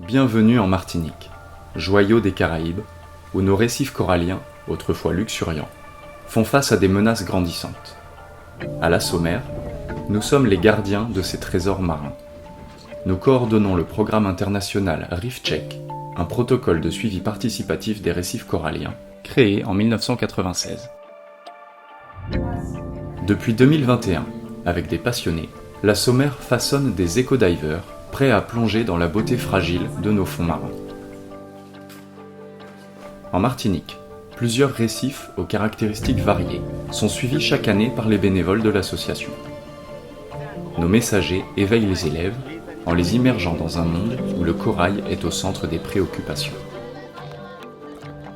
Bienvenue en Martinique, joyau des Caraïbes, où nos récifs coralliens, autrefois luxuriants, font face à des menaces grandissantes. À la Sommaire, nous sommes les gardiens de ces trésors marins. Nous coordonnons le programme international ReefCheck, un protocole de suivi participatif des récifs coralliens, créé en 1996. Depuis 2021, avec des passionnés, la Sommaire façonne des éco-divers prêts à plonger dans la beauté fragile de nos fonds marins. En Martinique, plusieurs récifs aux caractéristiques variées sont suivis chaque année par les bénévoles de l'association. Nos messagers éveillent les élèves en les immergeant dans un monde où le corail est au centre des préoccupations.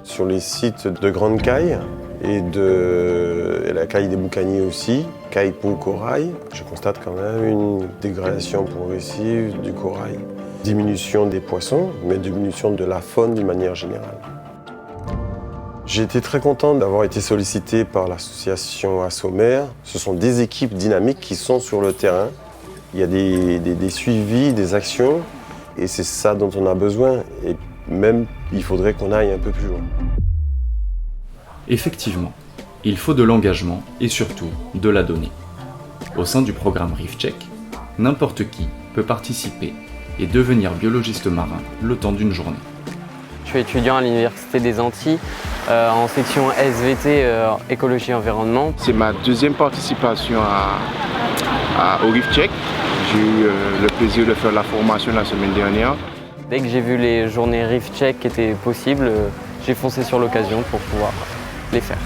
Sur les sites de Grande Caille et de la Caille des Boucaniers aussi, Caille pour corail, je constate quand même une dégradation progressive du corail. Diminution des poissons, mais diminution de la faune d'une manière générale. J'ai été très content d'avoir été sollicité par l'association à Sommaire. Ce sont des équipes dynamiques qui sont sur le terrain. Il y a des suivis, des actions, et c'est ça dont on a besoin. Et même, il faudrait qu'on aille un peu plus loin. Effectivement, il faut de l'engagement et surtout de la donnée. Au sein du programme ReefCheck, n'importe qui peut participer et devenir biologiste marin le temps d'une journée. Je suis étudiant à l'Université des Antilles en section SVT écologie environnement. C'est ma deuxième participation au ReefCheck. J'ai eu le plaisir de faire la formation la semaine dernière. Dès que j'ai vu les journées ReefCheck qui étaient possibles, j'ai foncé sur l'occasion pour pouvoir les faire.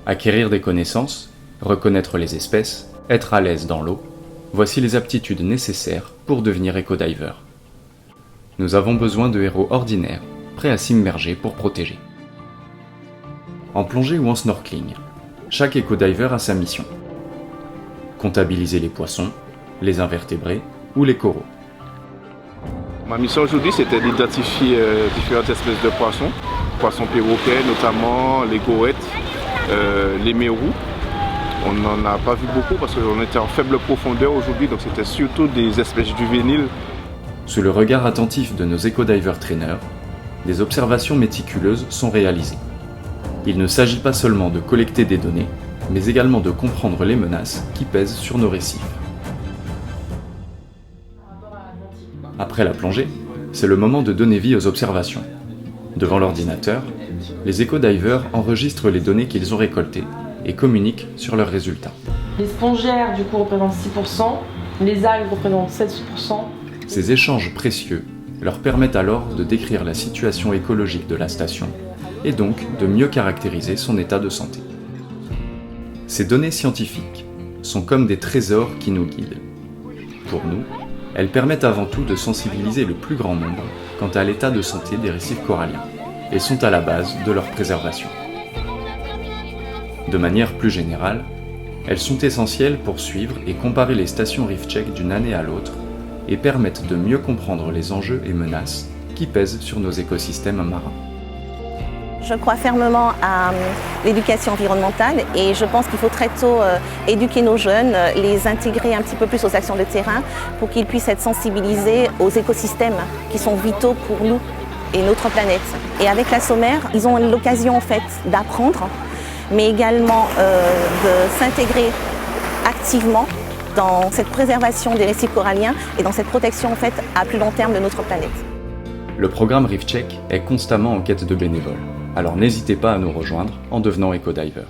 Acquérir des connaissances, reconnaître les espèces, être à l'aise dans l'eau, voici les aptitudes nécessaires pour devenir éco-diver. Nous avons besoin de héros ordinaires, prêts à s'immerger pour protéger. En plongée ou en snorkeling, chaque éco-diver a sa mission. Comptabiliser les poissons, les invertébrés ou les coraux. Ma mission aujourd'hui, c'était d'identifier différentes espèces de poissons. Poissons perroquets notamment, les goélettes, les mérous. On n'en a pas vu beaucoup parce qu'on était en faible profondeur aujourd'hui, donc c'était surtout des espèces juvéniles. Sous le regard attentif de nos éco-diver trainers, des observations méticuleuses sont réalisées. Il ne s'agit pas seulement de collecter des données, mais également de comprendre les menaces qui pèsent sur nos récifs. Après la plongée, c'est le moment de donner vie aux observations. Devant l'ordinateur, les éco-divers enregistrent les données qu'ils ont récoltées et communiquent sur leurs résultats. Les spongiaires du coup représentent 6%, les algues représentent 7%. Ces échanges précieux leur permettent alors de décrire la situation écologique de la station et donc de mieux caractériser son état de santé. Ces données scientifiques sont comme des trésors qui nous guident. Pour nous, elles permettent avant tout de sensibiliser le plus grand nombre quant à l'état de santé des récifs coralliens et sont à la base de leur préservation. De manière plus générale, elles sont essentielles pour suivre et comparer les stations ReefCheck d'une année à l'autre et permettent de mieux comprendre les enjeux et menaces qui pèsent sur nos écosystèmes marins. Je crois fermement à l'éducation environnementale et je pense qu'il faut très tôt éduquer nos jeunes, les intégrer un petit peu plus aux actions de terrain pour qu'ils puissent être sensibilisés aux écosystèmes qui sont vitaux pour nous et notre planète. Et avec la Sommaire, ils ont l'occasion en fait d'apprendre, mais également de s'intégrer activement dans cette préservation des récifs coralliens et dans cette protection en fait à plus long terme de notre planète. Le programme ReefCheck est constamment en quête de bénévoles, alors n'hésitez pas à nous rejoindre en devenant éco-diver.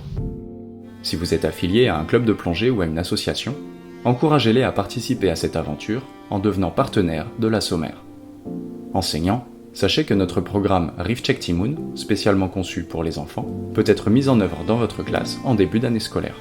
Si vous êtes affilié à un club de plongée ou à une association, encouragez-les à participer à cette aventure en devenant partenaire de la Sommaire. Enseignants, sachez que notre programme ReefCheck Timoun, spécialement conçu pour les enfants, peut être mis en œuvre dans votre classe en début d'année scolaire.